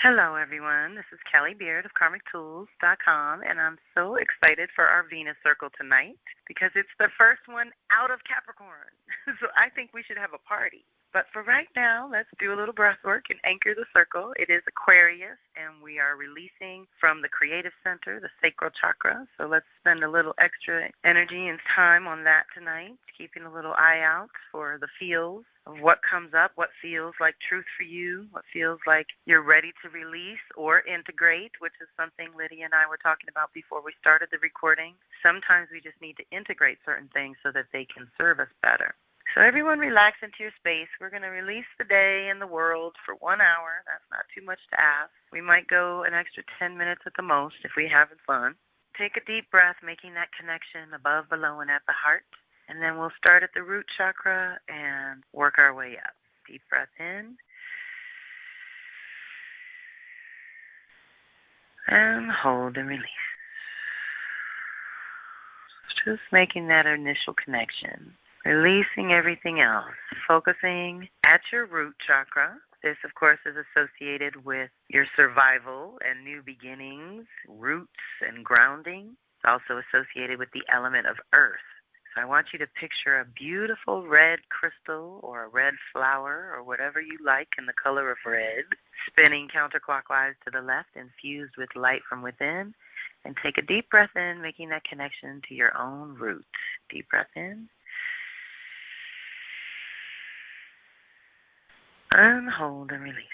Hello, everyone. This is Kelly Beard of KarmicTools.com, and I'm so excited for our Venus Circle tonight because it's the first one out of Capricorn. So I think we should have a party. But for right now, let's do a little breath work and anchor the circle. It is Aquarius, and we are releasing from the creative center, the sacral chakra. So let's spend a little extra energy and time on that tonight, keeping a little eye out for the feels of what comes up, what feels like truth for you, what feels like you're ready to release or integrate, which is something Lydia and I were talking about before we started the recording. Sometimes we just need to integrate certain things so that they can serve us better. So everyone relax into your space. We're going to release the day and the world for 1 hour. That's not too much to ask. We might go an extra 10 minutes at the most if we're having fun. Take a deep breath, making that connection above, below, and at the heart. And then we'll start at the root chakra and work our way up. Deep breath in. And hold and release. Just making that initial connection. Releasing everything else. Focusing at your root chakra. This, of course, is associated with your survival and new beginnings, roots and grounding. It's also associated with the element of earth. So I want you to picture a beautiful red crystal or a red flower or whatever you like in the color of red, spinning counterclockwise to the left, infused with light from within. And take a deep breath in, making that connection to your own root. Deep breath in. And hold and release.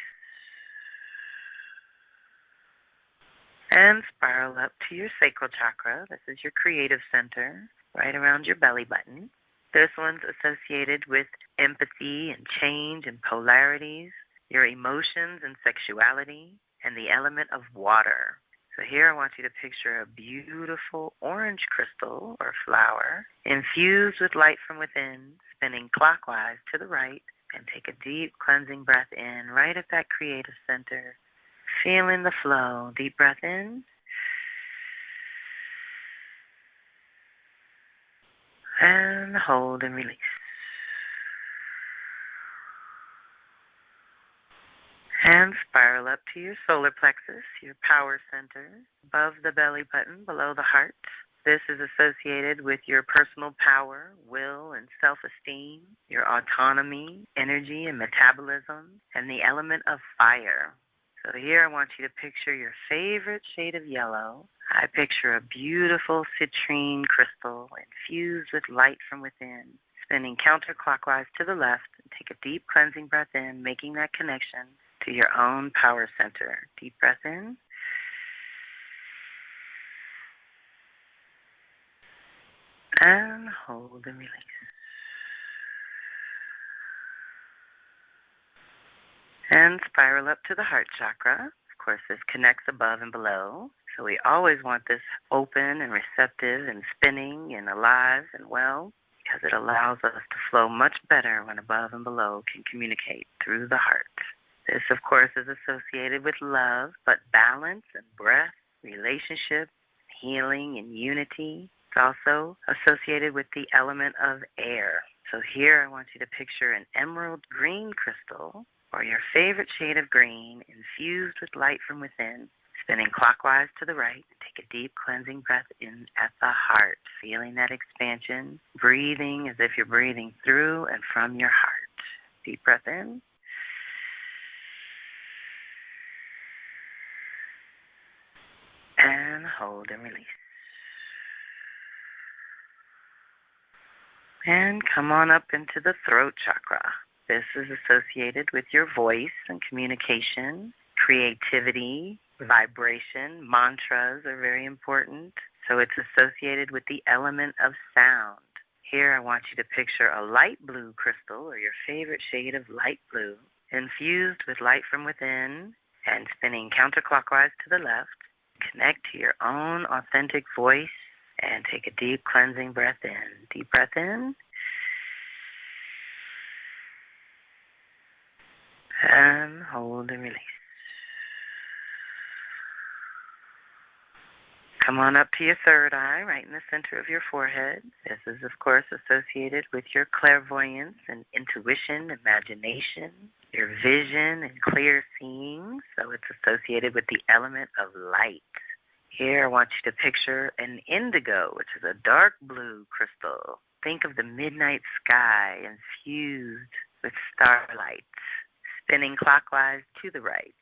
And spiral up to your sacral chakra. This is your creative center, right around your belly button. This one's associated with empathy and change and polarities, your emotions and sexuality, and the element of water. So here I want you to picture a beautiful orange crystal or flower infused with light from within, spinning clockwise to the right, and take a deep cleansing breath in right at that creative center, feeling the flow. Deep breath in. And hold and release. And spiral up to your solar plexus, your power center, above the belly button, below the heart. This is associated with your personal power, will, and self-esteem, your autonomy, energy, and metabolism, and the element of fire. So here I want you to picture your favorite shade of yellow. I picture a beautiful citrine crystal infused with light from within, spinning counterclockwise to the left. And take a deep cleansing breath in, making that connection to your own power center. Deep breath in. And hold and release. And spiral up to the heart chakra. Of course, this connects above and below. So we always want this open and receptive and spinning and alive and well, because it allows us to flow much better when above and below can communicate through the heart. This, of course, is associated with love, but balance and breath, relationship, healing, and unity. It's also associated with the element of air. So here I want you to picture an emerald green crystal or your favorite shade of green infused with light from within, spinning clockwise to the right. Take a deep cleansing breath in at the heart, feeling that expansion, breathing as if you're breathing through and from your heart. Deep breath in. And hold and release. And come on up into the throat chakra. This is associated with your voice and communication, creativity, vibration. Mantras are very important. So it's associated with the element of sound. Here I want you to picture a light blue crystal or your favorite shade of light blue, infused with light from within and spinning counterclockwise to the left. Connect to your own authentic voice and take a deep cleansing breath in. Deep breath in. And hold and release. Come on up to your third eye, right in the center of your forehead. This is, of course, associated with your clairvoyance and intuition, imagination, your vision and clear seeing. So it's associated with the element of light. Here, I want you to picture an indigo, which is a dark blue crystal. Think of the midnight sky infused with starlight, spinning clockwise to the right.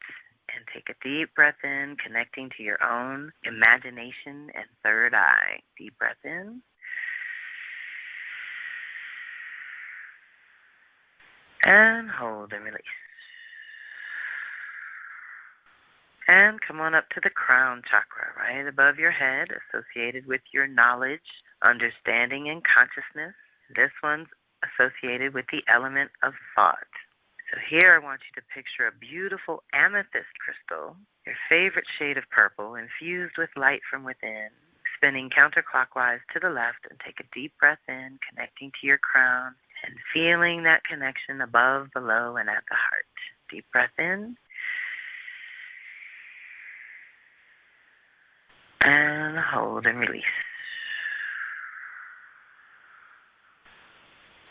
And take a deep breath in, connecting to your own imagination and third eye. Deep breath in. And hold and release. And come on up to the crown chakra, right above your head, associated with your knowledge, understanding, and consciousness. This one's associated with the element of thought. So here I want you to picture a beautiful amethyst crystal, your favorite shade of purple, infused with light from within, spinning counterclockwise to the left, and take a deep breath in, connecting to your crown, and feeling that connection above, below, and at the heart. Deep breath in. And hold and release.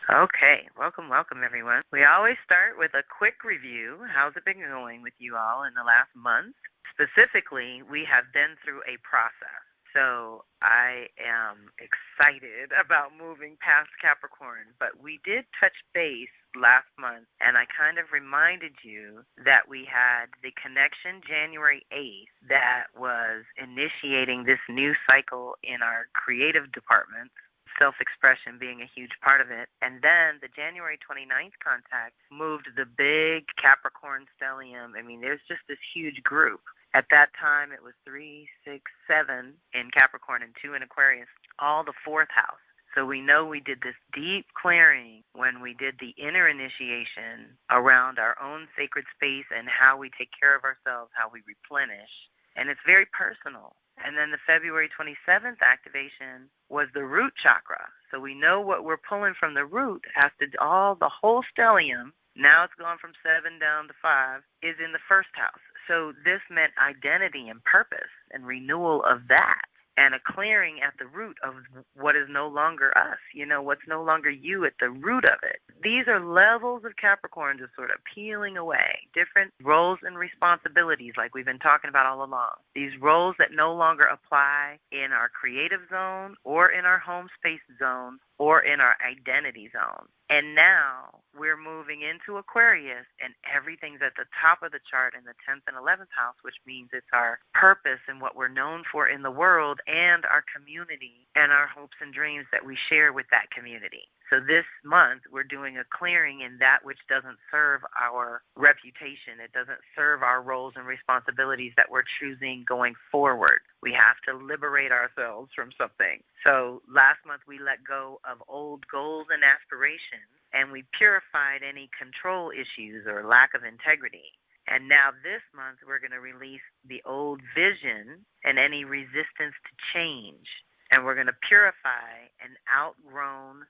Okay, welcome everyone. We always start with a quick review. How's it been going with you all in the last month? Specifically, we have been through a process. So I am excited about moving past Capricorn, but we did touch base last month, and I kind of reminded you that we had the connection January 8th that was initiating this new cycle in our creative departments, self-expression being a huge part of it. And then the January 29th contact moved the big Capricorn stellium. I mean, there's just this huge group. At that time, it was 3, 6, 7 in Capricorn and 2 in Aquarius, all the fourth house. So we know we did this deep clearing when we did the inner initiation around our own sacred space and how we take care of ourselves, how we replenish. And it's very personal. And then the February 27th activation was the root chakra. So we know what we're pulling from the root has to the whole stellium, now it's gone from 7 down to 5, is in the first house. So this meant identity and purpose and renewal of that, and a clearing at the root of what is no longer us, what's no longer you at the root of it. These are levels of Capricorn just sort of peeling away, different roles and responsibilities like we've been talking about all along. These roles that no longer apply in our creative zone or in our home space zone or in our identity zone. And now we're moving into Aquarius, and everything's at the top of the chart in the 10th and 11th house, which means it's our purpose and what we're known for in the world and our community and our hopes and dreams that we share with that community. So this month, we're doing a clearing in that which doesn't serve our reputation. It doesn't serve our roles and responsibilities that we're choosing going forward. We have to liberate ourselves from something. So last month, we let go of old goals and aspirations, and we purified any control issues or lack of integrity. And now this month, we're going to release the old vision and any resistance to change. And we're going to purify an outgrown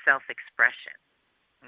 self-expression.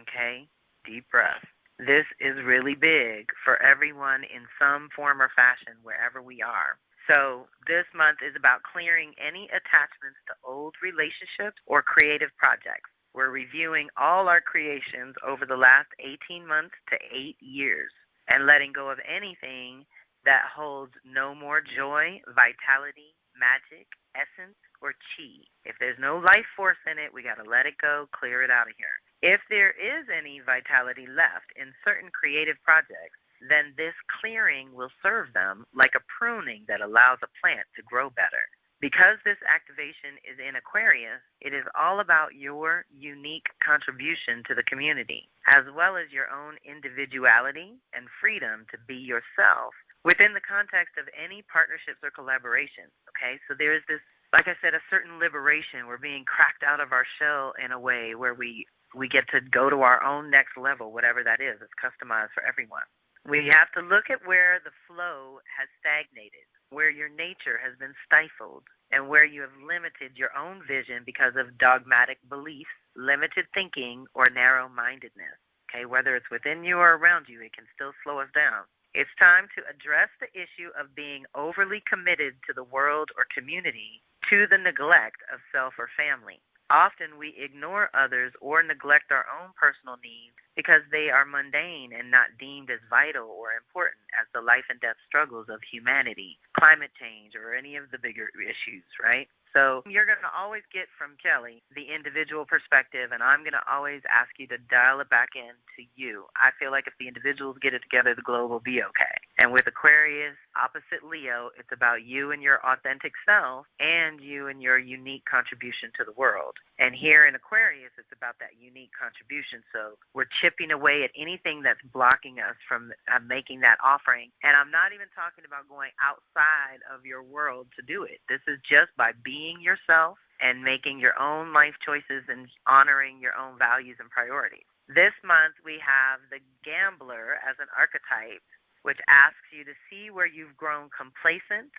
Okay? Deep breath. This is really big for everyone in some form or fashion, wherever we are. So this month is about clearing any attachments to old relationships or creative projects. We're reviewing all our creations over the last 18 months to 8 years and letting go of anything that holds no more joy, vitality, magic, essence, or chi. If there's no life force in it, we got to let it go, clear it out of here. If there is any vitality left in certain creative projects, then this clearing will serve them like a pruning that allows a plant to grow better. Because this activation is in Aquarius, it is all about your unique contribution to the community, as well as your own individuality and freedom to be yourself within the context of any partnerships or collaborations, okay? So there's this, like I said, a certain liberation. We're being cracked out of our shell in a way where we get to go to our own next level, whatever that is. It's customized for everyone. We have to look at where the flow has stagnated, where your nature has been stifled, and where you have limited your own vision because of dogmatic beliefs, limited thinking, or narrow-mindedness. Okay, whether it's within you or around you, it can still slow us down. It's time to address the issue of being overly committed to the world or community to the neglect of self or family. Often we ignore others or neglect our own personal needs because they are mundane and not deemed as vital or important as the life and death struggles of humanity, climate change, or any of the bigger issues, right? So you're going to always get from Kelly the individual perspective, and I'm going to always ask you to dial it back in to you. I feel like if the individuals get it together, the globe will be okay. And with Aquarius opposite Leo, it's about you and your authentic self and you and your unique contribution to the world. And here in Aquarius, it's about that unique contribution. So we're chipping away at anything that's blocking us from making that offering. And I'm not even talking about going outside of your world to do it. This is just by being yourself and making your own life choices and honoring your own values and priorities. This month, we have the gambler as an archetype, which asks you to see where you've grown complacent,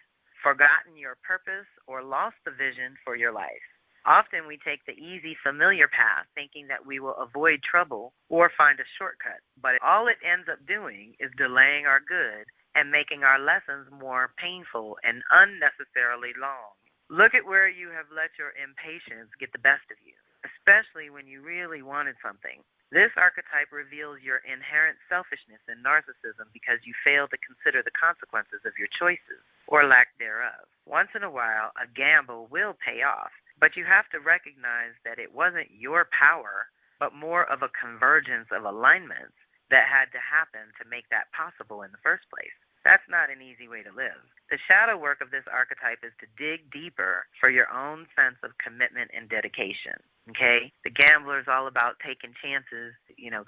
forgotten your purpose, or lost the vision for your life. Often we take the easy, familiar path, thinking that we will avoid trouble or find a shortcut. But all it ends up doing is delaying our good and making our lessons more painful and unnecessarily long. Look at where you have let your impatience get the best of you, especially when you really wanted something. This archetype reveals your inherent selfishness and narcissism because you fail to consider the consequences of your choices or lack thereof. Once in a while, a gamble will pay off, but you have to recognize that it wasn't your power, but more of a convergence of alignments that had to happen to make that possible in the first place. That's not an easy way to live. The shadow work of this archetype is to dig deeper for your own sense of commitment and dedication. Okay? The gambler is all about taking chances,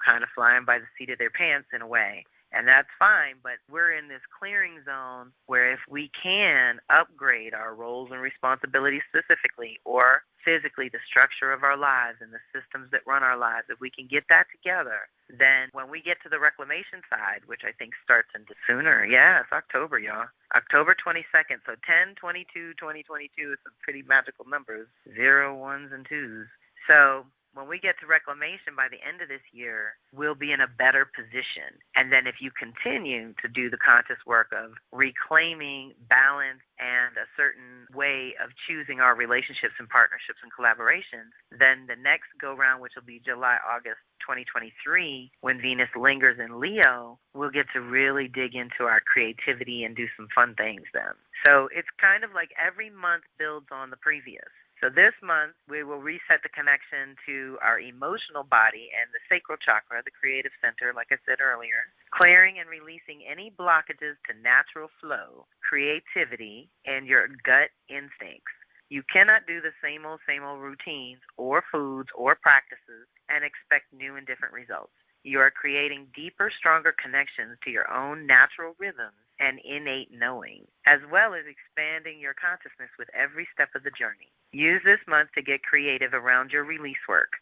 kind of flying by the seat of their pants in a way. And that's fine, but we're in this clearing zone where if we can upgrade our roles and responsibilities specifically, or physically the structure of our lives and the systems that run our lives, if we can get that together, then when we get to the reclamation side, which I think starts into sooner, it's October, y'all. October 22nd, so 10/22/2022 is some pretty magical numbers, 0, 1s, and 2s. So when we get to reclamation by the end of this year, we'll be in a better position. And then if you continue to do the conscious work of reclaiming balance and a certain way of choosing our relationships and partnerships and collaborations, then the next go-round, which will be July, August 2023, when Venus lingers in Leo, we'll get to really dig into our creativity and do some fun things then. So it's kind of like every month builds on the previous. So this month, we will reset the connection to our emotional body and the sacral chakra, the creative center, like I said earlier, clearing and releasing any blockages to natural flow, creativity, and your gut instincts. You cannot do the same old routines or foods or practices and expect new and different results. You are creating deeper, stronger connections to your own natural rhythms and innate knowing, as well as expanding your consciousness with every step of the journey. Use this month to get creative around your release work.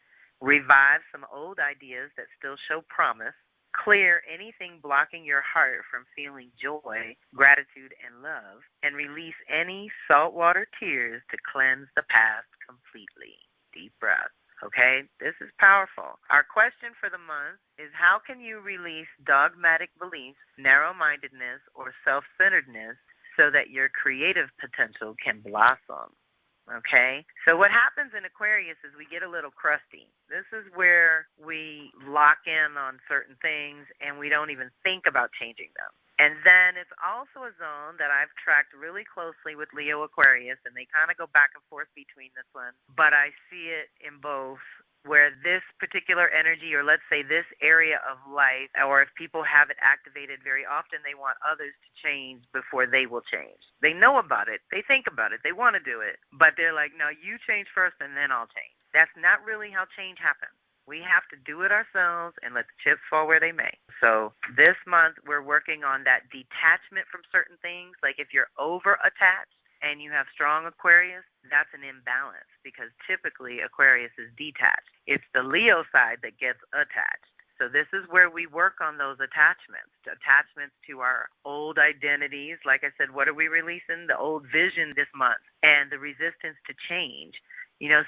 Revive some old ideas that still show promise. Clear anything blocking your heart from feeling joy, gratitude, and love. And release any saltwater tears to cleanse the past completely. Deep breath. Okay, this is powerful. Our question for the month is, how can you release dogmatic beliefs, narrow-mindedness, or self-centeredness so that your creative potential can blossom? Okay, so what happens in Aquarius is we get a little crusty. This is where we lock in on certain things and we don't even think about changing them. And then it's also a zone that I've tracked really closely with Leo Aquarius, and they kind of go back and forth between this one. But I see it in both, where this particular energy, or let's say this area of life, or if people have it activated very often, they want others to change before they will change. They know about it. They think about it. They want to do it. But they're like, no, you change first and then I'll change. That's not really how change happens. We have to do it ourselves and let the chips fall where they may. So this month, we're working on that detachment from certain things. Like if you're over-attached and you have strong Aquarius, that's an imbalance because typically Aquarius is detached. It's the Leo side that gets attached. So this is where we work on those attachments to our old identities. Like I said, what are we releasing? The old vision this month and the resistance to change.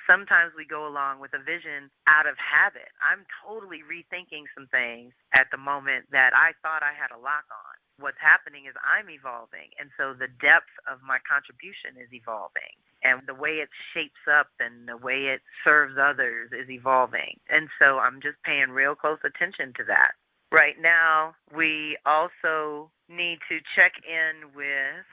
Sometimes we go along with a vision out of habit. I'm totally rethinking some things at the moment that I thought I had a lock on. what's happening is I'm evolving. And so the depth of my contribution is evolving. And the way it shapes up and the way it serves others is evolving. And so I'm just paying real close attention to that. Right now, we also need to check in with,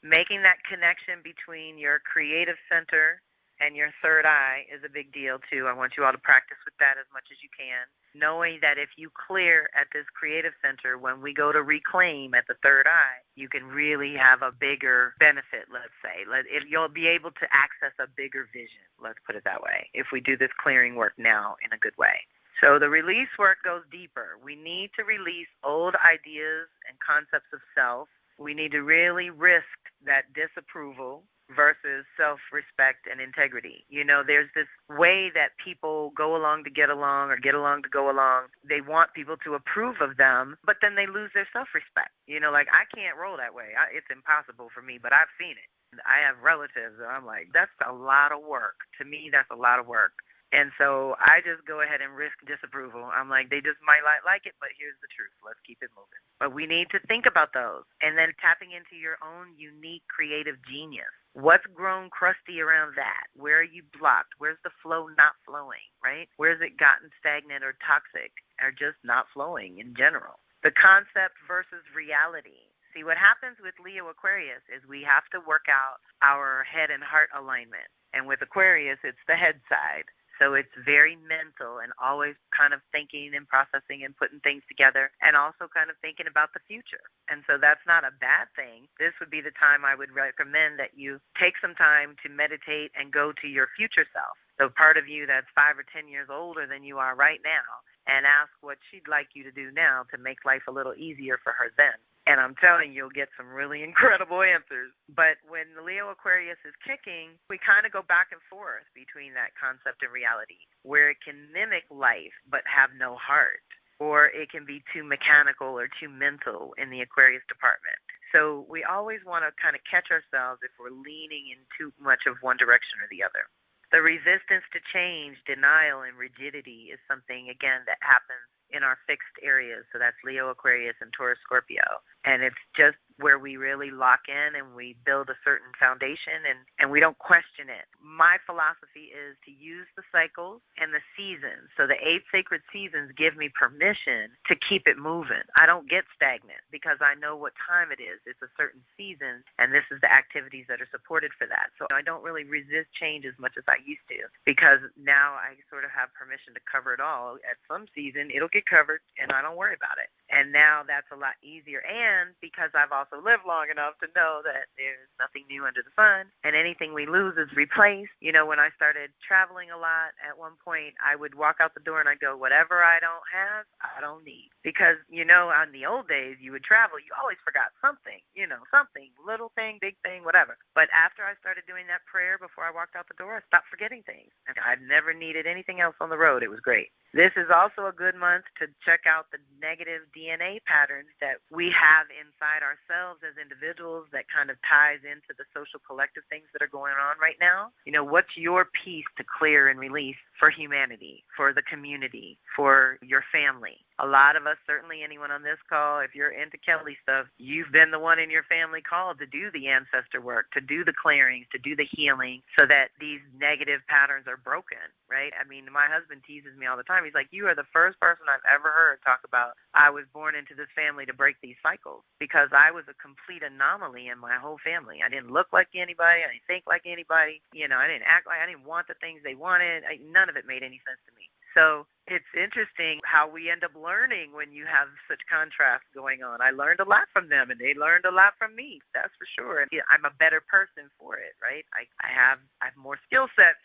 making that connection between your creative center and your third eye is a big deal too. I want you all to practice with that as much as you can. Knowing that if you clear at this creative center, when we go to reclaim at the third eye, you can really have a bigger benefit, let's say. If you'll be able to access a bigger vision, let's put it that way, if we do this clearing work now in a good way. So the release work goes deeper. We need to release old ideas and concepts of self. We need to really risk that disapproval versus self-respect and integrity. You know, there's this way that people go along to get along or get along to go along. They want people to approve of them, but then they lose their self-respect. You know, like I can't roll that way. It's impossible for me, but I've seen it. I have relatives that I'm like, that's a lot of work. To me, that's a lot of work. And so I just go ahead and risk disapproval. I'm like, they just might like it, but here's the truth. Let's keep it moving. But we need to think about those and then tapping into your own unique creative genius. What's grown crusty around that? Where are you blocked? Where's the flow not flowing, right? Where's it gotten stagnant or toxic or just not flowing in general? The concept versus reality. See, what happens with Leo Aquarius is we have to work out our head and heart alignment. And with Aquarius, it's the head side. So it's very mental and always kind of thinking and processing and putting things together and also kind of thinking about the future. And so that's not a bad thing. This would be the time I would recommend that you take some time to meditate and go to your future self. So part of you that's 5 or 10 years older than you are right now and ask what she'd like you to do now to make life a little easier for her then. And I'm telling you, you'll get some really incredible answers. But when the Leo Aquarius is kicking, we kind of go back and forth between that concept and reality, where it can mimic life but have no heart, or it can be too mechanical or too mental in the Aquarius department. So we always want to kind of catch ourselves if we're leaning in too much of one direction or the other. The resistance to change, denial, and rigidity is something, again, that happens in our fixed areas. So that's Leo, Aquarius, and Taurus, Scorpio. And it's just where we really lock in and we build a certain foundation and we don't question it. My philosophy is to use the cycles and the seasons. So the 8 sacred seasons give me permission to keep it moving. I don't get stagnant because I know what time it is. It's a certain season and this is the activities that are supported for that. So I don't really resist change as much as I used to because now I sort of have permission to cover it all. At some season, it'll get covered and I don't worry about it. And now that's a lot easier. And because I've also lived long enough to know that there's nothing new under the sun and anything we lose is replaced. You know, when I started traveling a lot, at one point I would walk out the door and I'd go, whatever I don't have, I don't need. Because, you know, on the old days you would travel, you always forgot something, you know, something, little thing, big thing, whatever. But after I started doing that prayer before I walked out the door, I stopped forgetting things. And I've never needed anything else on the road. It was great. This is also a good month to check out the negative DNA patterns that we have inside ourselves as individuals that kind of ties into the social collective things that are going on right now. You know, what's your piece to clear and release for humanity, for the community, for your family? A lot of us, certainly anyone on this call, if you're into Kelly stuff, you've been the one in your family called to do the ancestor work, to do the clearings, to do the healing so that these negative patterns are broken, right? I mean, my husband teases me all the time. He's like, you are the first person I've ever heard talk about I was born into this family to break these cycles because I was a complete anomaly in my whole family. I didn't look like anybody. I didn't think like anybody. You know, I didn't act like, I didn't want the things they wanted. None of it made any sense to me. So it's interesting how we end up learning when you have such contrast going on. I learned a lot from them, and they learned a lot from me. That's for sure. And I'm a better person for it, right? I have more skill sets.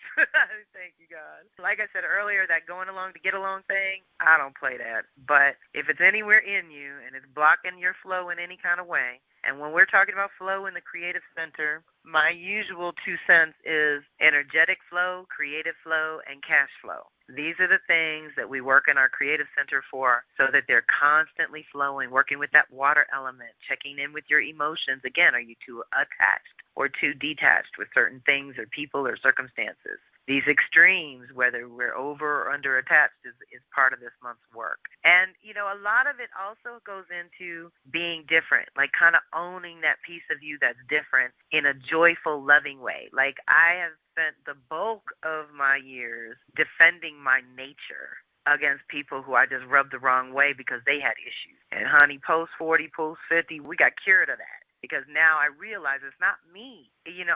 Thank you, God. Like I said earlier, that going along to get along thing, I don't play that. But if it's anywhere in you and it's blocking your flow in any kind of way, and when we're talking about flow in the creative center, my usual 2 cents is energetic flow, creative flow, and cash flow. These are the things that we work in our creative center for so that they're constantly flowing, working with that water element, checking in with your emotions. Again, are you too attached or too detached with certain things or people or circumstances? These extremes, whether we're over or under attached, is part of this month's work. And, a lot of it also goes into being different, like kind of owning that piece of you that's different in a joyful, loving way. Like I have spent the bulk of my years defending my nature against people who I just rubbed the wrong way because they had issues. And honey, post 40, post 50, we got cured of that because now I realize it's not me.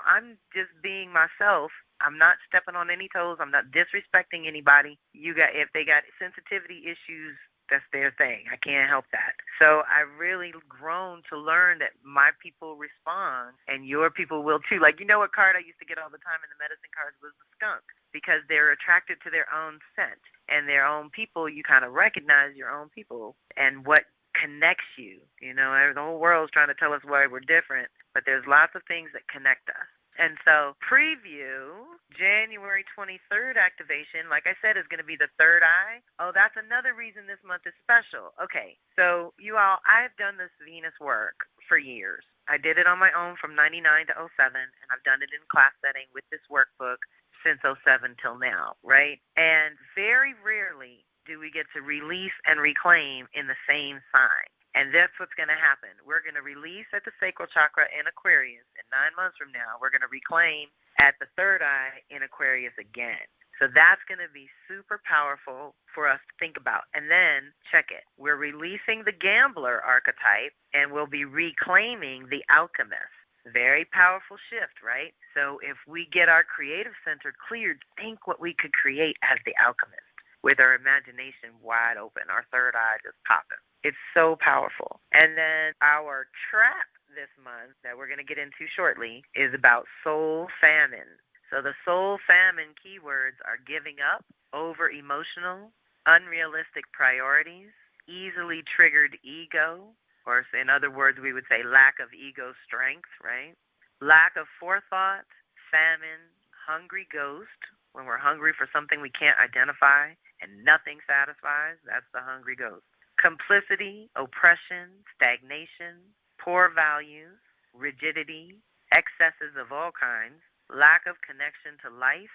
I'm just being myself. I'm not stepping on any toes. I'm not disrespecting anybody. If they got sensitivity issues, that's their thing. I can't help that. So I've really grown to learn that my people respond and your people will too. Like, what card I used to get all the time in the medicine cards was the skunk, because they're attracted to their own scent and their own people. You kind of recognize your own people and what connects you. The whole world's trying to tell us why we're different, but there's lots of things that connect us. And so preview, January 23rd activation, like I said, is going to be the third eye. Oh, that's another reason this month is special. Okay, so you all, I've done this Venus work for years. I did it on my own from 99 to 07, and I've done it in class setting with this workbook since 07 till now, right? And very rarely do we get to release and reclaim in the same sign. And that's what's going to happen. We're going to release at the sacral chakra in Aquarius, and 9 months from now, we're going to reclaim at the third eye in Aquarius again. So that's going to be super powerful for us to think about. And then, check it. We're releasing the gambler archetype, and we'll be reclaiming the alchemist. Very powerful shift, right? So if we get our creative center cleared, think what we could create as the alchemist with our imagination wide open, our third eye just popping. It's so powerful. And then our trap this month that we're going to get into shortly is about soul famine. So the soul famine keywords are giving up, over emotional, unrealistic priorities, easily triggered ego, or in other words, we would say lack of ego strength, right? Lack of forethought, famine, hungry ghost, when we're hungry for something we can't identify and nothing satisfies, that's the hungry ghost. Complicity, oppression, stagnation, poor values, rigidity, excesses of all kinds, lack of connection to life,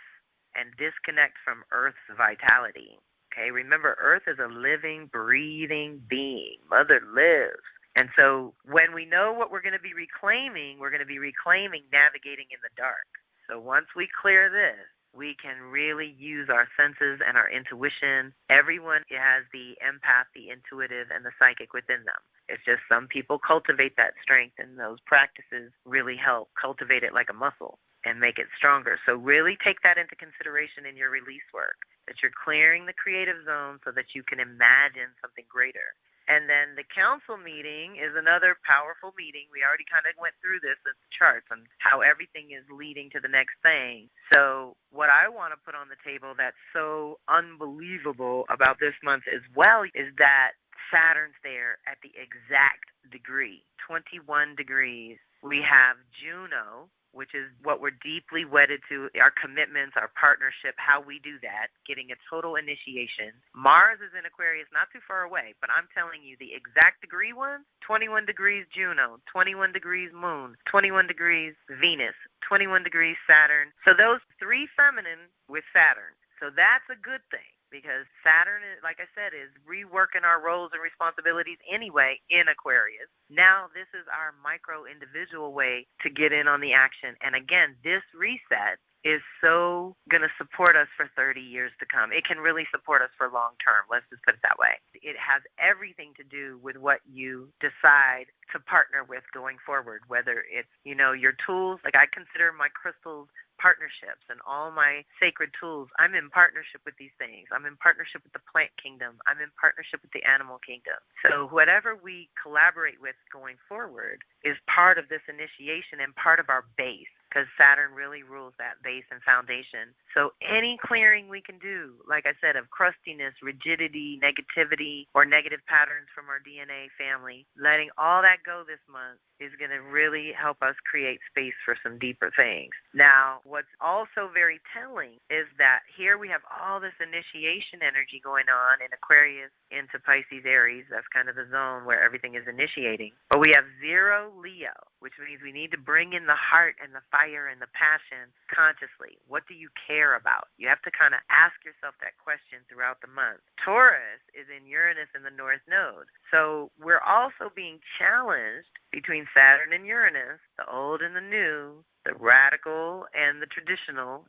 and disconnect from Earth's vitality. Okay, remember, Earth is a living, breathing being. Mother lives. And so when we know what we're going to be reclaiming, we're going to be reclaiming navigating in the dark. So once we clear this, we can really use our senses and our intuition. Everyone has the empath, the intuitive, and the psychic within them. It's just some people cultivate that strength, and those practices really help cultivate it like a muscle and make it stronger. So really take that into consideration in your release work, that you're clearing the creative zone so that you can imagine something greater. And then the council meeting is another powerful meeting. We already kind of went through this with the charts on how everything is leading to the next thing. So what I want to put on the table that's so unbelievable about this month as well is that Saturn's there at the exact degree, 21 degrees. We have Juno, which is what we're deeply wedded to, our commitments, our partnership, how we do that, getting a total initiation. Mars is in Aquarius, not too far away, but I'm telling you the exact degree one, 21 degrees Juno, 21 degrees Moon, 21 degrees Venus, 21 degrees Saturn. So those three feminine with Saturn. So that's a good thing, because Saturn, like I said, is reworking our roles and responsibilities anyway in Aquarius. Now this is our micro-individual way to get in on the action. And again, this reset is so going to support us for 30 years to come. It can really support us for long term. Let's just put it that way. It has everything to do with what you decide to partner with going forward, whether it's, your tools. Like I consider my crystals partnerships and all my sacred tools. I'm in partnership with these things. I'm in partnership with the plant kingdom. I'm in partnership with the animal kingdom. So whatever we collaborate with going forward is part of this initiation and part of our base, because Saturn really rules that base and foundation. So any clearing we can do, like I said, of crustiness, rigidity, negativity, or negative patterns from our DNA family, letting all that go this month is going to really help us create space for some deeper things. Now, what's also very telling is that here we have all this initiation energy going on in Aquarius into Pisces, Aries. That's kind of the zone where everything is initiating. But we have 0 Leo, which means we need to bring in the heart and the fire and the passion consciously. What do you care care about? You have to kind of ask yourself that question throughout the month. Taurus is in Uranus in the North Node. So we're also being challenged between Saturn and Uranus, the old and the new, the radical and the traditional,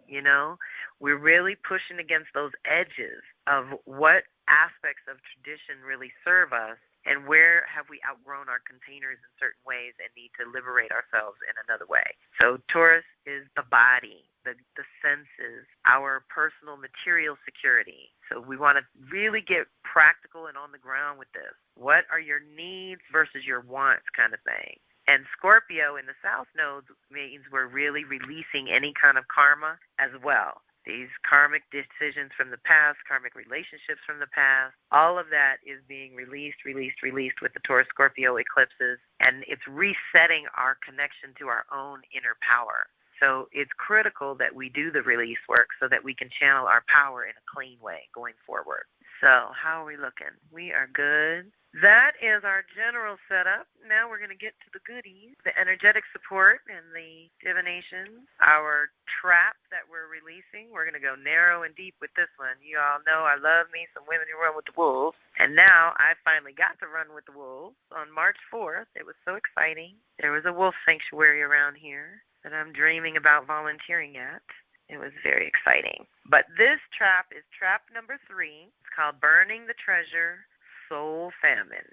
We're really pushing against those edges of what aspects of tradition really serve us and where have we outgrown our containers in certain ways and need to liberate ourselves in another way. So Taurus is the body, the senses, our personal material security. So we want to really get practical and on the ground with this. What are your needs versus your wants kind of thing? And Scorpio in the South Node means we're really releasing any kind of karma as well. These karmic decisions from the past, karmic relationships from the past, all of that is being released with the Taurus-Scorpio eclipses, and it's resetting our connection to our own inner power. So it's critical that we do the release work so that we can channel our power in a clean way going forward. So how are we looking? We are good. That is our general setup. Now we're going to get to the goodies, the energetic support and the divination, our trap that we're releasing. We're going to go narrow and deep with this one. You all know I love me some women who run with the wolves. And now I finally got to run with the wolves on March 4th. It was so exciting. There was a wolf sanctuary around here that I'm dreaming about volunteering at. It was very exciting. But this trap is trap number 3. It's called Burning the Treasure, Soul Famine.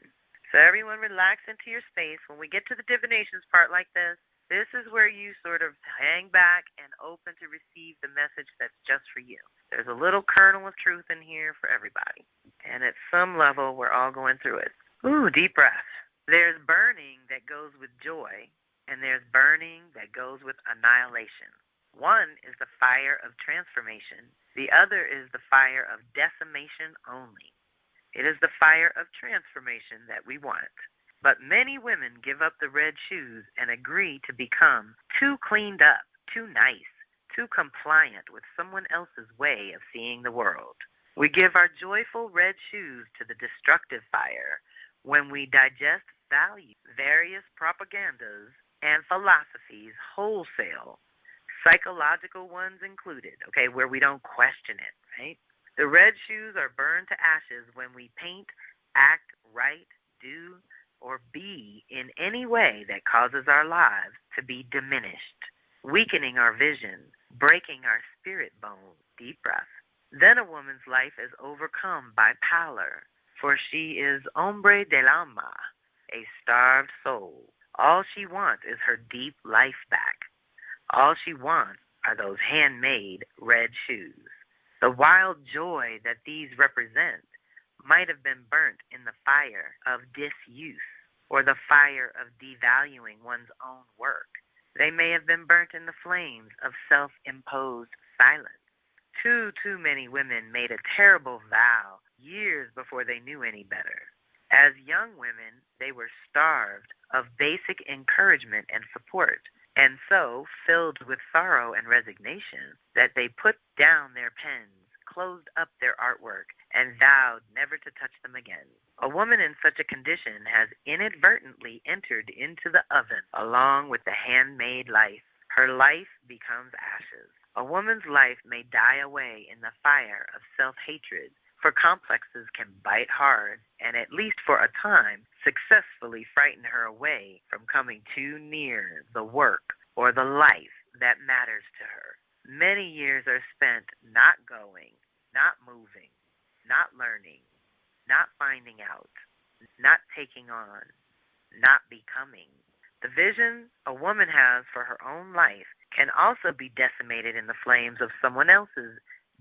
So everyone relax into your space. When we get to the divinations part like this is where you sort of hang back and open to receive the message that's just for you. There's a little kernel of truth in here for everybody. And at some level, we're all going through it. Ooh, deep breath. There's burning that goes with joy, and there's burning that goes with annihilation. One is the fire of transformation. The other is the fire of decimation only. It is the fire of transformation that we want. But many women give up the red shoes and agree to become too cleaned up, too nice, too compliant with someone else's way of seeing the world. We give our joyful red shoes to the destructive fire when we digest value, various propagandas and philosophies wholesale, psychological ones included, okay, where we don't question it, right? The red shoes are burned to ashes when we paint, act, write, do, or be in any way that causes our lives to be diminished, weakening our vision, breaking our spirit bone. Deep breath. Then a woman's life is overcome by pallor, for she is hombre del alma, a starved soul. All she wants is her deep life back. All she wants are those handmade red shoes. The wild joy that these represent might have been burnt in the fire of disuse or the fire of devaluing one's own work. They may have been burnt in the flames of self-imposed silence. Too many women made a terrible vow years before they knew any better. As young women, they were starved of basic encouragement and support, and so filled with sorrow and resignation that they put down their pens, closed up their artwork, and vowed never to touch them again. A woman in such a condition has inadvertently entered into the oven along with the handmade life. Her life becomes ashes. A woman's life may die away in the fire of self-hatred, for complexes can bite hard and, at least for a time, successfully frighten her away from coming too near the work or the life that matters to her. Many years are spent not going, not moving, not learning, not finding out, not taking on, not becoming. The vision a woman has for her own life can also be decimated in the flames of someone else's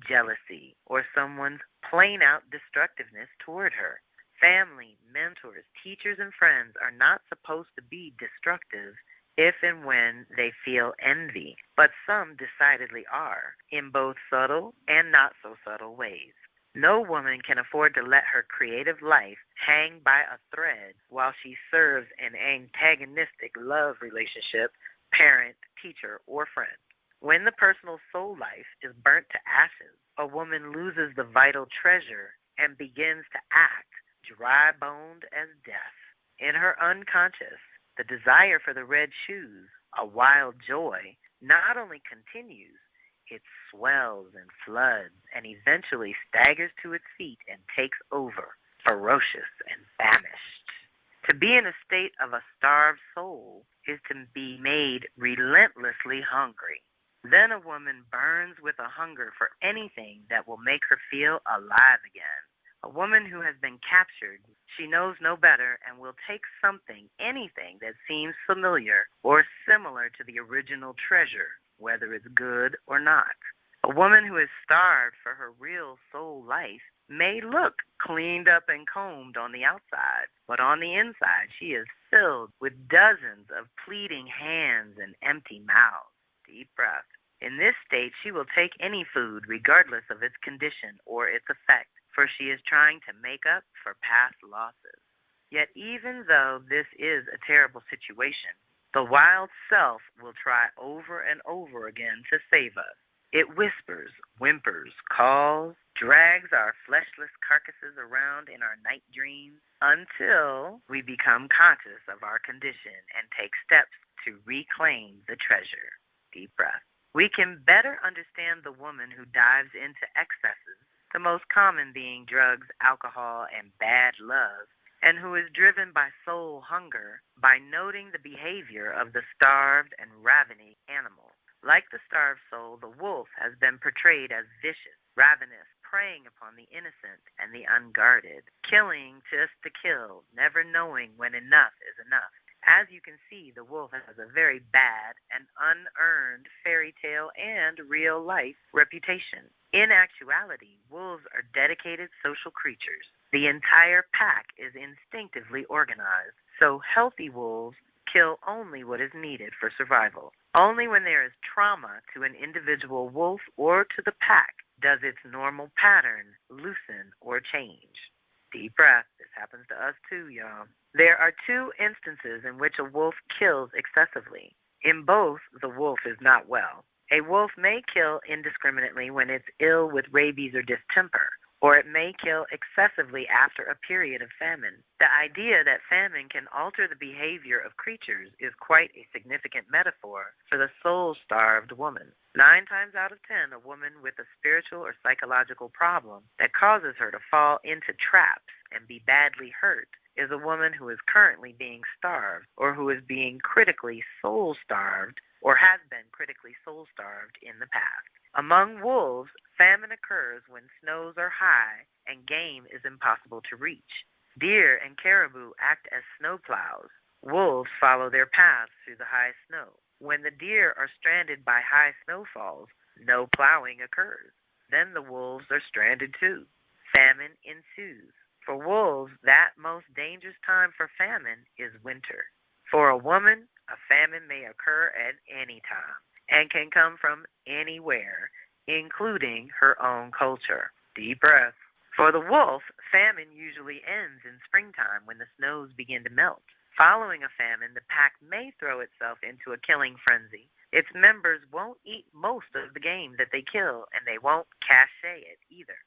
jealousy or someone's plain-out destructiveness toward her. Family, mentors, teachers, and friends are not supposed to be destructive if and when they feel envy, but some decidedly are, in both subtle and not so subtle ways. No woman can afford to let her creative life hang by a thread while she serves an antagonistic love relationship, parent, teacher, or friend. When the personal soul life is burnt to ashes, a woman loses the vital treasure and begins to act dry-boned as death. In her unconscious, the desire for the red shoes, a wild joy, not only continues, it swells and floods and eventually staggers to its feet and takes over, ferocious and famished. To be in a state of a starved soul is to be made relentlessly hungry. Then a woman burns with a hunger for anything that will make her feel alive again. A woman who has been captured, she knows no better and will take something, anything that seems familiar or similar to the original treasure, whether it's good or not. A woman who is starved for her real soul life may look cleaned up and combed on the outside, but on the inside she is filled with dozens of pleading hands and empty mouths. Deep breath. In this state, she will take any food regardless of its condition or its effect, for she is trying to make up for past losses. Yet even though this is a terrible situation, the wild self will try over and over again to save us. It whispers, whimpers, calls, drags our fleshless carcasses around in our night dreams until we become conscious of our condition and take steps to reclaim the treasure. Deep breath. We can better understand the woman who dives into excesses, the most common being drugs, alcohol, and bad love, and who is driven by soul hunger by noting the behavior of the starved and ravening animal. Like the starved soul, the wolf has been portrayed as vicious, ravenous, preying upon the innocent and the unguarded, killing just to kill, never knowing when enough is enough. As you can see, the wolf has a very bad and unearned fairy tale and real-life reputation. In actuality, wolves are dedicated social creatures. The entire pack is instinctively organized, so healthy wolves kill only what is needed for survival. Only when there is trauma to an individual wolf or to the pack does its normal pattern loosen or change. Deep breath. This happens to us too, y'all. There are two instances in which a wolf kills excessively. In both, the wolf is not well. A wolf may kill indiscriminately when it's ill with rabies or distemper, or it may kill excessively after a period of famine. The idea that famine can alter the behavior of creatures is quite a significant metaphor for the soul-starved woman. 9 times out of 10, a woman with a spiritual or psychological problem that causes her to fall into traps and be badly hurt is a woman who is currently being starved or who is being critically soul-starved or has been critically soul-starved in the past. Among wolves, famine occurs when snows are high and game is impossible to reach. Deer and caribou act as snowplows. Wolves follow their paths through the high snow. When the deer are stranded by high snowfalls, no plowing occurs. Then the wolves are stranded too. Famine ensues. For wolves, that most dangerous time for famine is winter. For a woman, a famine may occur at any time and can come from anywhere, including her own culture. Deep breath. For the wolf, famine usually ends in springtime when the snows begin to melt. Following a famine, the pack may throw itself into a killing frenzy. Its members won't eat most of the game that they kill, and they won't cache it either.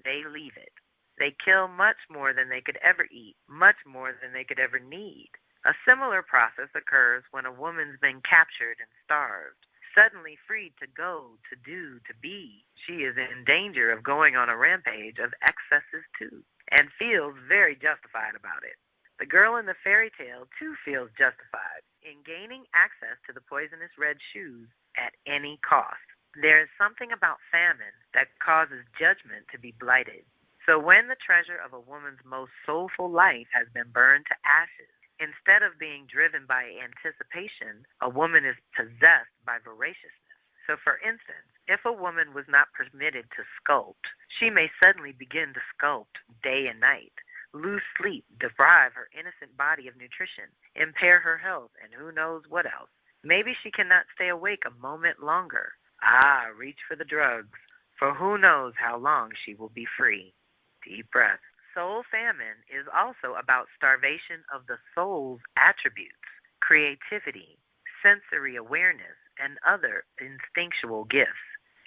They leave it. They kill much more than they could ever eat, much more than they could ever need. A similar process occurs when a woman's been captured and starved. Suddenly freed to go, to do, to be, she is in danger of going on a rampage of excesses too, and feels very justified about it. The girl in the fairy tale too feels justified in gaining access to the poisonous red shoes at any cost. There is something about famine that causes judgment to be blighted. So when the treasure of a woman's most soulful life has been burned to ashes, instead of being driven by anticipation, a woman is possessed by voraciousness. So for instance, if a woman was not permitted to sculpt, she may suddenly begin to sculpt day and night, lose sleep, deprive her innocent body of nutrition, impair her health, and who knows what else. Maybe she cannot stay awake a moment longer. Reach for the drugs, for who knows how long she will be free. Deep breath. Soul famine is also about starvation of the soul's attributes, creativity, sensory awareness, and other instinctual gifts.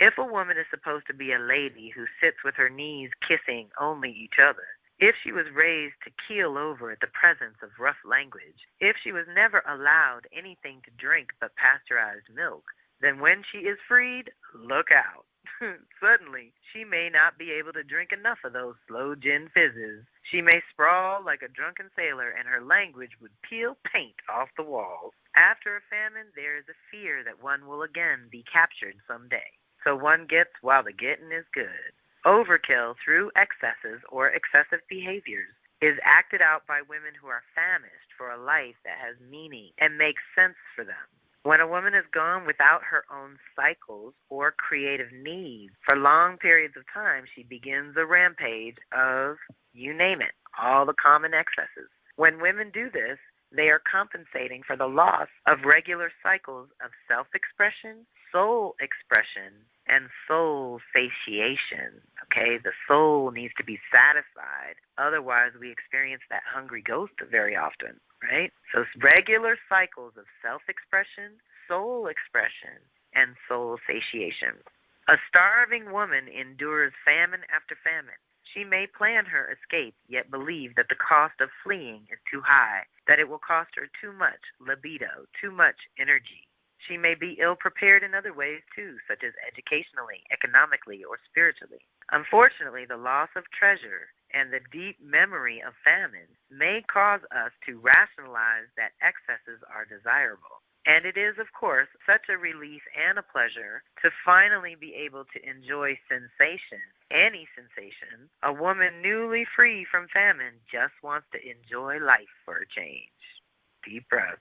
If a woman is supposed to be a lady who sits with her knees kissing only each other, if she was raised to keel over at the presence of rough language, if she was never allowed anything to drink but pasteurized milk, then when she is freed, look out. Suddenly, she may not be able to drink enough of those slow gin fizzes. She may sprawl like a drunken sailor, and her language would peel paint off the walls. After a famine, there is a fear that one will again be captured some day. So one gets while the getting is good. Overkill through excesses or excessive behaviors is acted out by women who are famished for a life that has meaning and makes sense for them. When a woman is gone without her own cycles or creative needs for long periods of time, she begins a rampage of, you name it, all the common excesses. When women do this, they are compensating for the loss of regular cycles of self-expression, soul expression, and soul satiation. Okay, the soul needs to be satisfied. Otherwise, we experience that hungry ghost very often, right? So it's regular cycles of self-expression, soul expression, and soul satiation. A starving woman endures famine after famine. She may plan her escape, yet believe that the cost of fleeing is too high, that it will cost her too much libido, too much energy. She may be ill-prepared in other ways, too, such as educationally, economically, or spiritually. Unfortunately, the loss of treasure and the deep memory of famine may cause us to rationalize that excesses are desirable. And it is, of course, such a relief and a pleasure to finally be able to enjoy sensation, any sensation. A woman newly free from famine just wants to enjoy life for a change. Deep breath.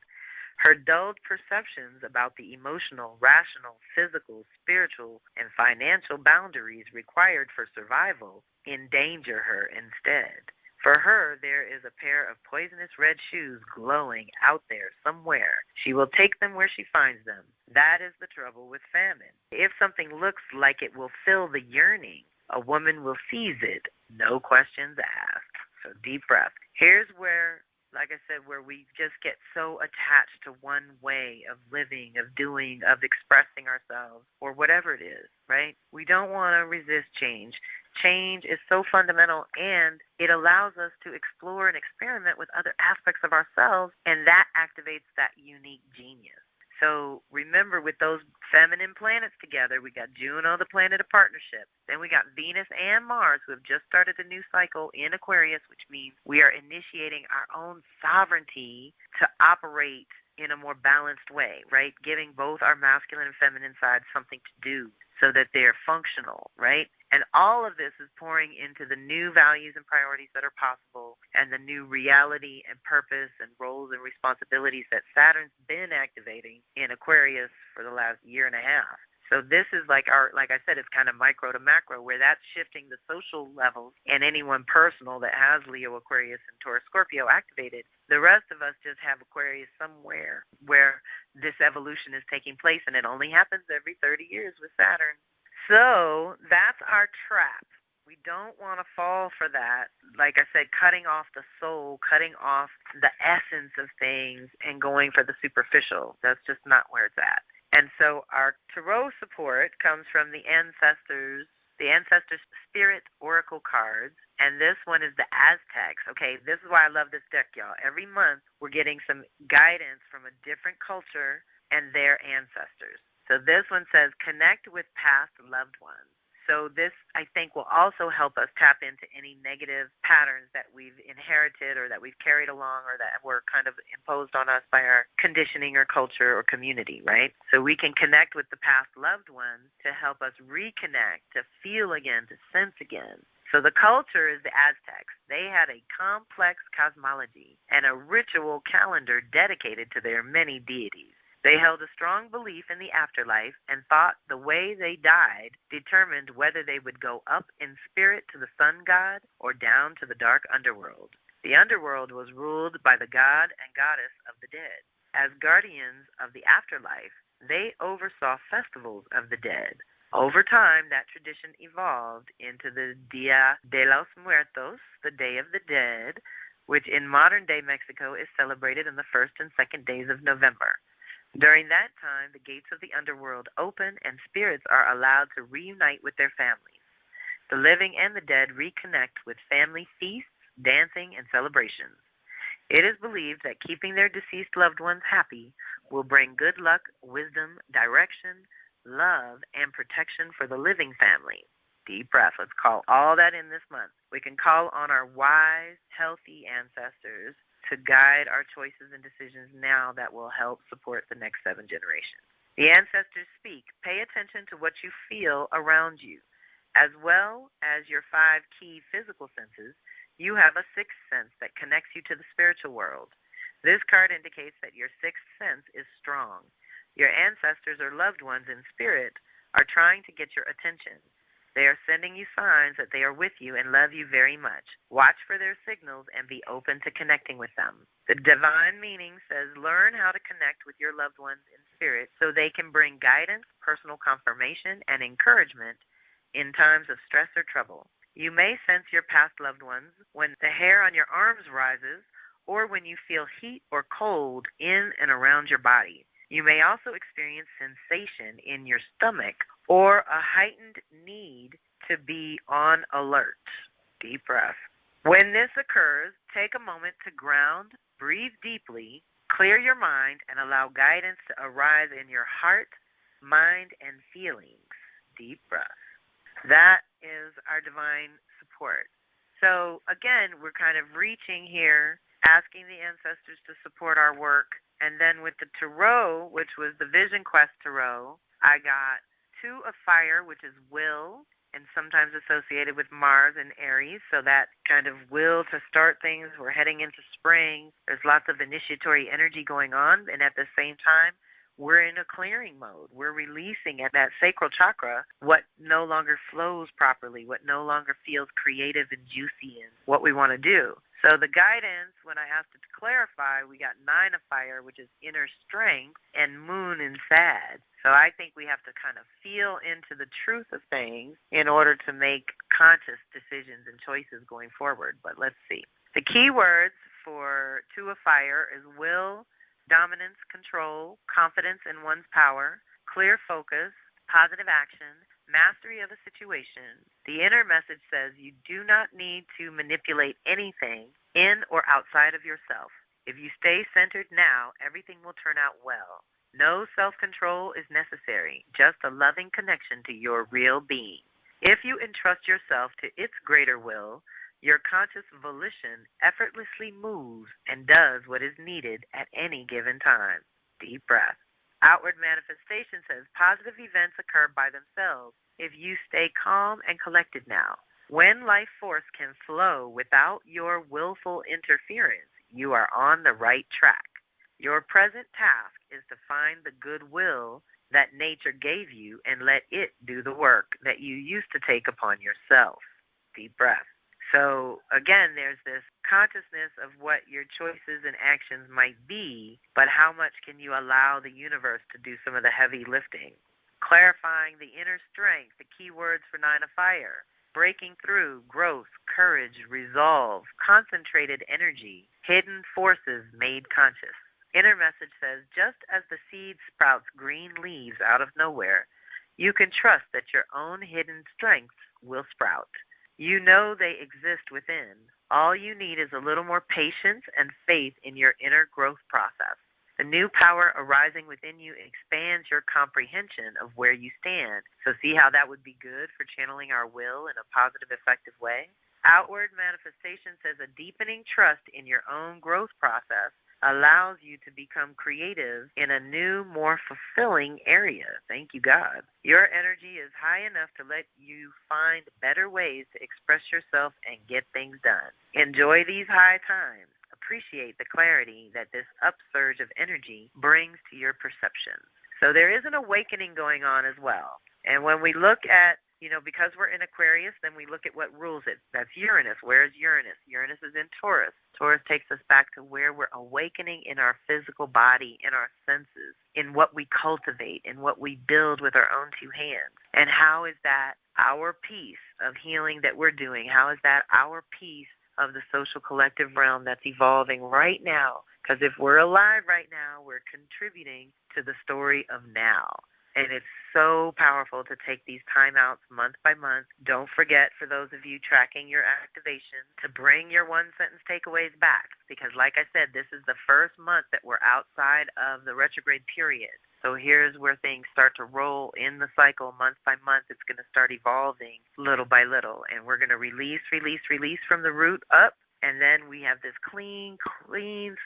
Her dulled perceptions about the emotional, rational, physical, spiritual, and financial boundaries required for survival endanger her instead. For her, there is a pair of poisonous red shoes glowing out there somewhere. She will take them where she finds them. That is the trouble with famine. If something looks like it will fill the yearning, a woman will seize it, no questions asked. So deep breath. Here's where, like I said, where we just get so attached to one way of living, of doing, of expressing ourselves, or whatever it is, right? We don't want to resist change. Change is so fundamental, and it allows us to explore and experiment with other aspects of ourselves, and that activates that unique genius. So remember, with those feminine planets together, we got Juno, the planet of partnership. Then we got Venus and Mars, who have just started a new cycle in Aquarius, which means we are initiating our own sovereignty to operate in a more balanced way, right? Giving both our masculine and feminine sides something to do so that they're functional, right? And all of this is pouring into the new values and priorities that are possible and the new reality and purpose and roles and responsibilities that Saturn's been activating in Aquarius for the last year and a half. So this is like I said, it's kind of micro to macro, where that's shifting the social levels, and anyone personal that has Leo, Aquarius, and Taurus, Scorpio activated. The rest of us just have Aquarius somewhere where this evolution is taking place, and it only happens every 30 years with Saturn. So that's our trap. We don't want to fall for that. Like I said, cutting off the soul, cutting off the essence of things, and going for the superficial. That's just not where it's at. And so our tarot support comes from the Ancestor Spirit Oracle cards, and this one is the Aztecs. Okay, this is why I love this deck, y'all. Every month we're getting some guidance from a different culture and their ancestors. So this one says, connect with past loved ones. So this, I think, will also help us tap into any negative patterns that we've inherited or that we've carried along or that were kind of imposed on us by our conditioning or culture or community, right? So we can connect with the past loved ones to help us reconnect, to feel again, to sense again. So the culture is the Aztecs. They had a complex cosmology and a ritual calendar dedicated to their many deities. They held a strong belief in the afterlife and thought the way they died determined whether they would go up in spirit to the sun god or down to the dark underworld. The underworld was ruled by the god and goddess of the dead. As guardians of the afterlife, they oversaw festivals of the dead. Over time, that tradition evolved into the Dia de los Muertos, the Day of the Dead, which in modern-day Mexico is celebrated on the first and second days of November. During that time, the gates of the underworld open and spirits are allowed to reunite with their families. The living and the dead reconnect with family feasts, dancing, and celebrations. It is believed that keeping their deceased loved ones happy will bring good luck, wisdom, direction, love, and protection for the living family. Deep breath. Let's call all that in this month. We can call on our wise, healthy ancestors to guide our choices and decisions now that will help support the next 7 generations. The ancestors speak. Pay attention to what you feel around you. As well as your 5 key physical senses, you have a 6th sense that connects you to the spiritual world. This card indicates that your 6th sense is strong. Your ancestors or loved ones in spirit are trying to get your attention. They are sending you signs that they are with you and love you very much. Watch for their signals and be open to connecting with them. The divine meaning says learn how to connect with your loved ones in spirit so they can bring guidance, personal confirmation, and encouragement in times of stress or trouble. You may sense your past loved ones when the hair on your arms rises or when you feel heat or cold in and around your body. You may also experience sensation in your stomach or a heightened need to be on alert. Deep breath. When this occurs, take a moment to ground, breathe deeply, clear your mind, and allow guidance to arise in your heart, mind, and feelings. Deep breath. That is our divine support. So again, we're kind of reaching here, asking the ancestors to support our work. And then with the Tarot, which was the Vision Quest Tarot, I got 2 of Fire, which is will, and sometimes associated with Mars and Aries. So that kind of will to start things. We're heading into spring. There's lots of initiatory energy going on. And at the same time, we're in a clearing mode. We're releasing at that sacral chakra what no longer flows properly, what no longer feels creative and juicy and what we want to do. So the guidance, when I asked it to clarify, we got 9 of Fire, which is inner strength, and Moon and Sad. So I think we have to kind of feel into the truth of things in order to make conscious decisions and choices going forward. But let's see. The key words for 2 of Fire is will, dominance, control, confidence in one's power, clear focus, positive action, mastery of a situation. The inner message says you do not need to manipulate anything in or outside of yourself. If you stay centered now, everything will turn out well. No self-control is necessary, just a loving connection to your real being. If you entrust yourself to its greater will, your conscious volition effortlessly moves and does what is needed at any given time. Deep breath. Outward manifestation says positive events occur by themselves if you stay calm and collected now. When life force can flow without your willful interference, you are on the right track. Your present task is to find the goodwill that nature gave you and let it do the work that you used to take upon yourself. Deep breath. So again, there's this consciousness of what your choices and actions might be, but how much can you allow the universe to do some of the heavy lifting? Clarifying the inner strength, the key words for 9 of Fire. Breaking through, growth, courage, resolve, concentrated energy, hidden forces made conscious. Inner message says, just as the seed sprouts green leaves out of nowhere, you can trust that your own hidden strengths will sprout. You know they exist within. All you need is a little more patience and faith in your inner growth process. The new power arising within you expands your comprehension of where you stand. So see how that would be good for channeling our will in a positive, effective way? Outward manifestation says a deepening trust in your own growth process allows you to become creative in a new, more fulfilling area. Thank you, God. Your energy is high enough to let you find better ways to express yourself and get things done. Enjoy these high times. Appreciate the clarity that this upsurge of energy brings to your perceptions. So there is an awakening going on as well. And when we look at, because we're in Aquarius, then we look at what rules it. That's Uranus. Where is Uranus? Uranus is in Taurus. Taurus takes us back to where we're awakening in our physical body, in our senses, in what we cultivate, in what we build with our own 2 hands. And how is that our piece of healing that we're doing? How is that our piece of the social collective realm that's evolving right now? Because if we're alive right now, we're contributing to the story of now. And it's so powerful to take these timeouts month by month. Don't forget, for those of you tracking your activation, to bring your one sentence takeaways back. Because like I said, this is the first month that we're outside of the retrograde period. So here's where things start to roll in the cycle month by month. It's going to start evolving little by little. And we're going to release from the root up. And then we have this clean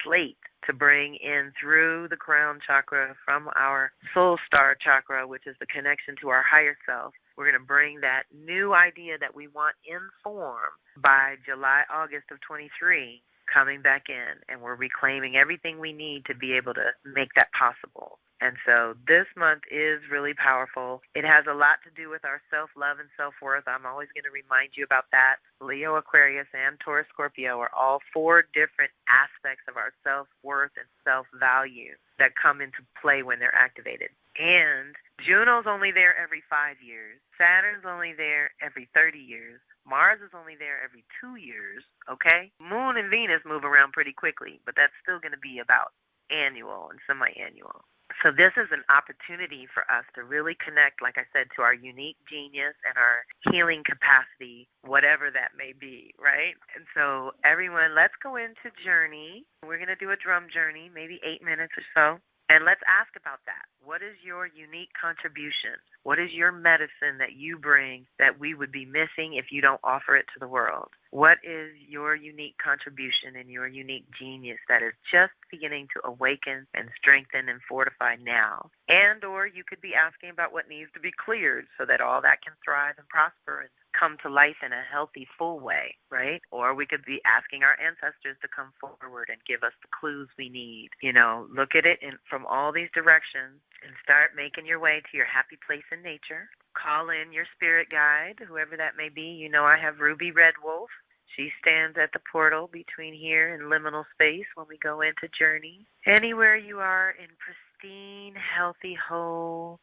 slate to bring in through the crown chakra from our soul star chakra, which is the connection to our higher self. We're going to bring that new idea that we want in form by July, August of 23 coming back in. And we're reclaiming everything we need to be able to make that possible. And so this month is really powerful. It has a lot to do with our self-love and self-worth. I'm always going to remind you about that. Leo, Aquarius, and Taurus, Scorpio are all 4 different aspects of our self-worth and self-value that come into play when they're activated. And Juno's only there every 5 years. Saturn's only there every 30 years. Mars is only there every 2 years, okay? Moon and Venus move around pretty quickly, but that's still going to be about annual and semi-annual. So this is an opportunity for us to really connect, like I said, to our unique genius and our healing capacity, whatever that may be, right? And so everyone, let's go into Journey. We're going to do a drum journey, maybe 8 minutes or so. And let's ask about that. What is your unique contribution? What is your medicine that you bring that we would be missing if you don't offer it to the world? What is your unique contribution and your unique genius that is just beginning to awaken and strengthen and fortify now? And or you could be asking about what needs to be cleared so that all that can thrive and prosper and come to life in a healthy, full way, right? Or we could be asking our ancestors to come forward and give us the clues we need. You know, look at it from all these directions and start making your way to your happy place in nature. Call in your spirit guide, whoever that may be. You know, I have Ruby Red Wolf. She stands at the portal between here and liminal space when we go into Journey. Anywhere you are in pristine, healthy, whole,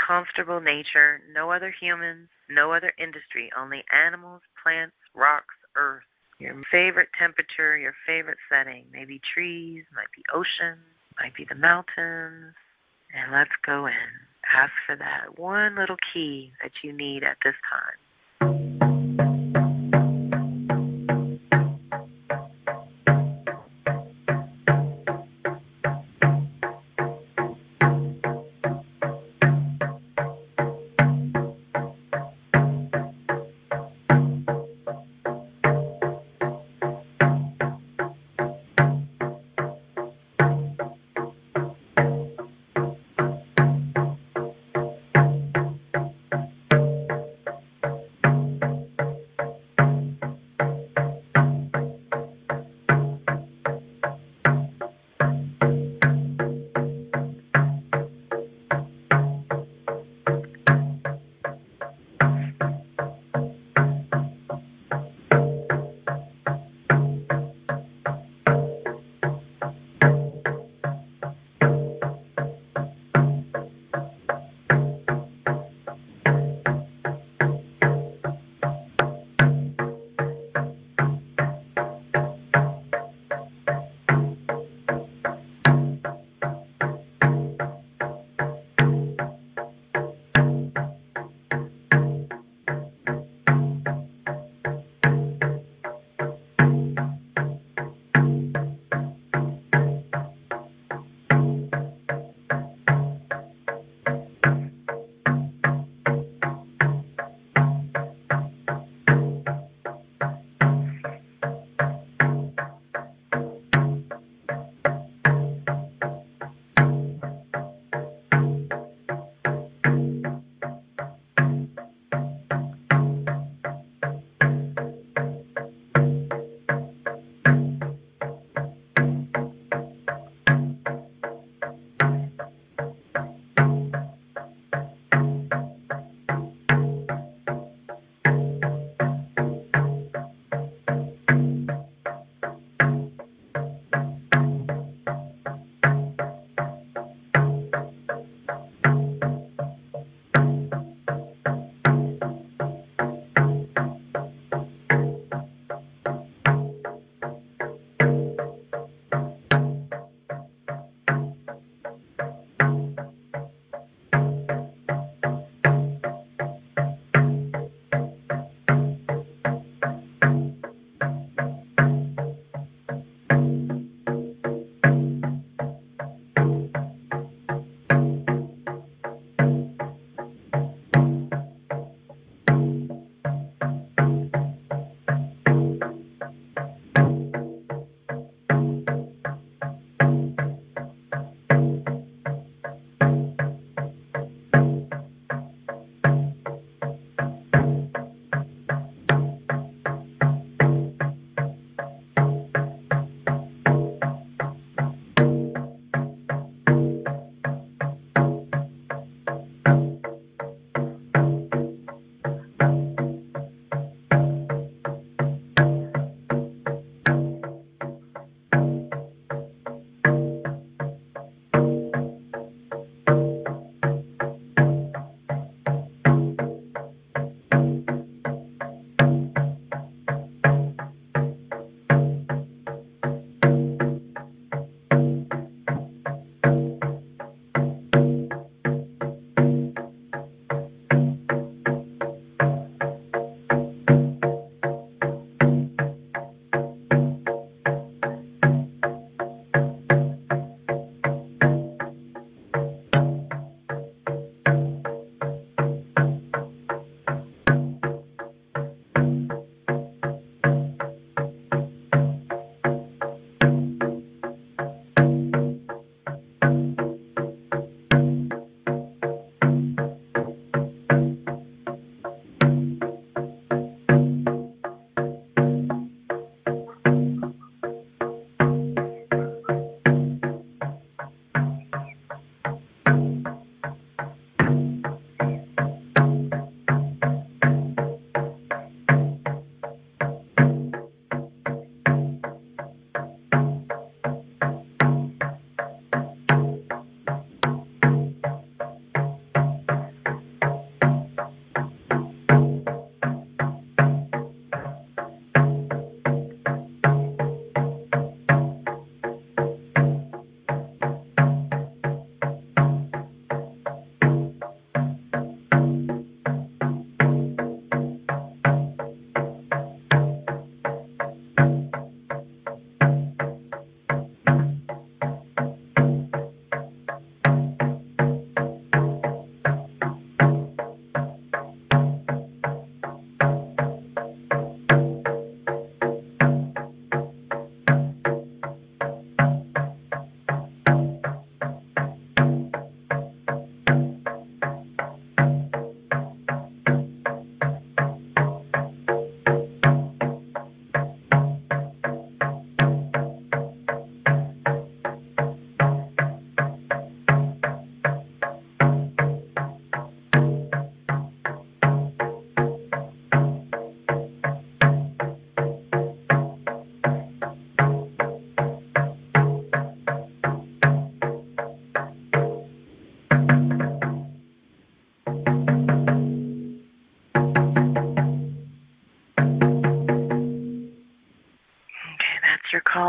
comfortable nature, no other humans, no other industry, only animals, plants, rocks, earth. Your favorite temperature, your favorite setting, maybe trees, might be ocean, might be the mountains. And let's go in. Ask for that one little key that you need at this time.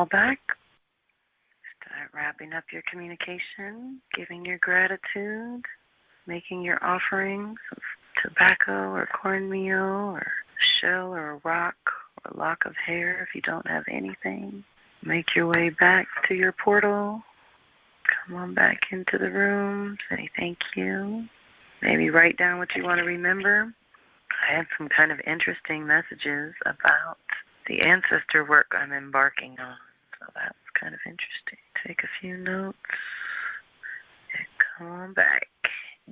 back. Start wrapping up your communication, giving your gratitude, making your offerings of tobacco or cornmeal or a shell or a rock or a lock of hair if you don't have anything. Make your way back to your portal. Come on back into the room. Say thank you. Maybe write down what you want to remember. I had some kind of interesting messages about the ancestor work I'm embarking on. So that's kind of interesting. Take a few notes and come on back.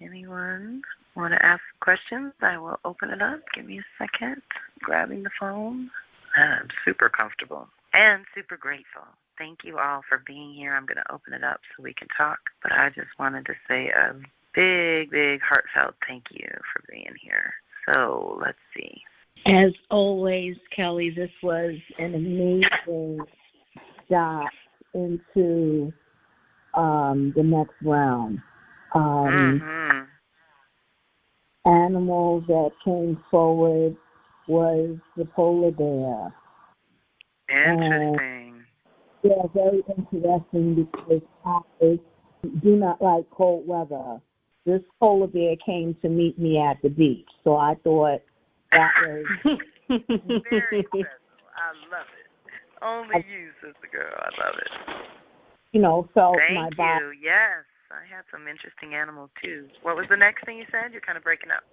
Anyone want to ask questions? I will open it up. Give me a second. Grabbing the phone. I'm super comfortable and super grateful. Thank you all for being here. I'm going to open it up so we can talk. But I just wanted to say a big, big heartfelt thank you for being here. So let's see. As always, Kelly, this was an amazing dive into the next round. Animal that came forward was the polar bear. Interesting. Yeah, very interesting because I do not like cold weather. This polar bear came to meet me at the beach, so I thought that was very special. I love it. Only you, sister girl. I love it. You know, felt Thank my you. body. Yes, I had some interesting animals too. What was the next thing you said? You're kind of breaking up.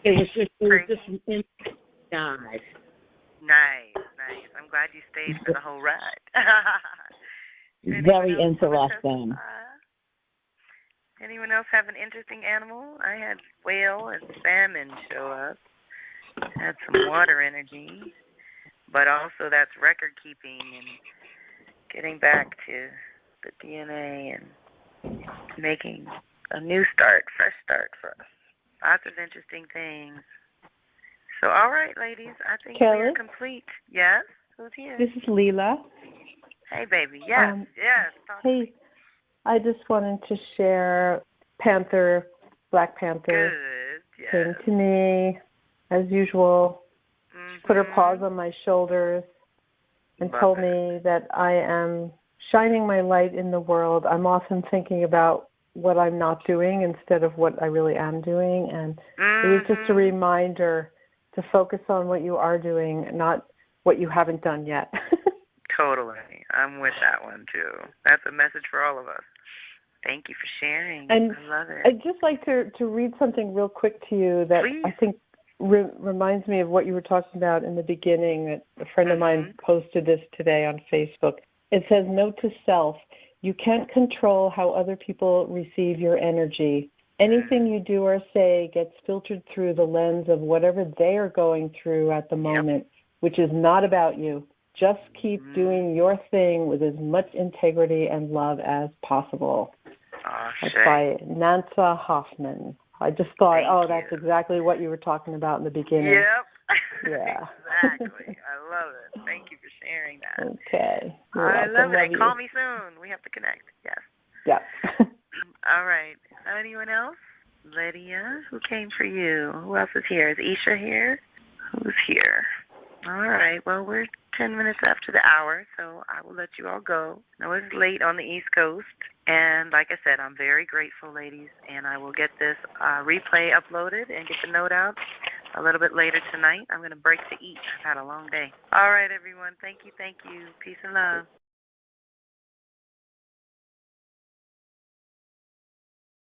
It was just an interesting dive. Nice. I'm glad you stayed for the whole ride. Very interesting. Anyone else have an interesting animal? I had whale and salmon show up. Had some water energy, but also that's record keeping and getting back to the DNA and making a new start, fresh start for us. Lots of interesting things. So, all right, ladies, I think we're complete. Yes? Who's here? This is Leela. Hey, baby. Yes, yes. Hey, I just wanted to share Black Panther Good, came to me, as usual, put her paws on my shoulders and told me that I am shining my light in the world. I'm often thinking about what I'm not doing instead of what I really am doing, and it was just a reminder to focus on what you are doing, not what you haven't done yet. Totally. I'm with that one, too. That's a message for all of us. Thank you for sharing. And I love it. I'd just like to read something real quick to you that Please. I think reminds me of what you were talking about in the beginning. That a friend of mine posted this today on Facebook. It says, note to self, you can't control how other people receive your energy. Anything you do or say gets filtered through the lens of whatever they are going through at the moment, which is not about you. Just keep doing your thing with as much integrity and love as possible. That's by Nansa Hoffman. I just thought, that's exactly what you were talking about in the beginning. Yep. Yeah. Exactly. I love it. Thank you for sharing that. Okay. I love it. And call me soon. We have to connect. Yes. Yeah. All right. Anyone else? Lydia, who came for you? Who else is here? Is Isha here? Who's here? All right. Well, we're 10 minutes after the hour, so I will let you all go. I know it's late on the East Coast, and like I said, I'm very grateful, ladies, and I will get this replay uploaded and get the note out a little bit later tonight. I'm going to break to eat. I've had a long day. All right, everyone. Thank you. Peace and love.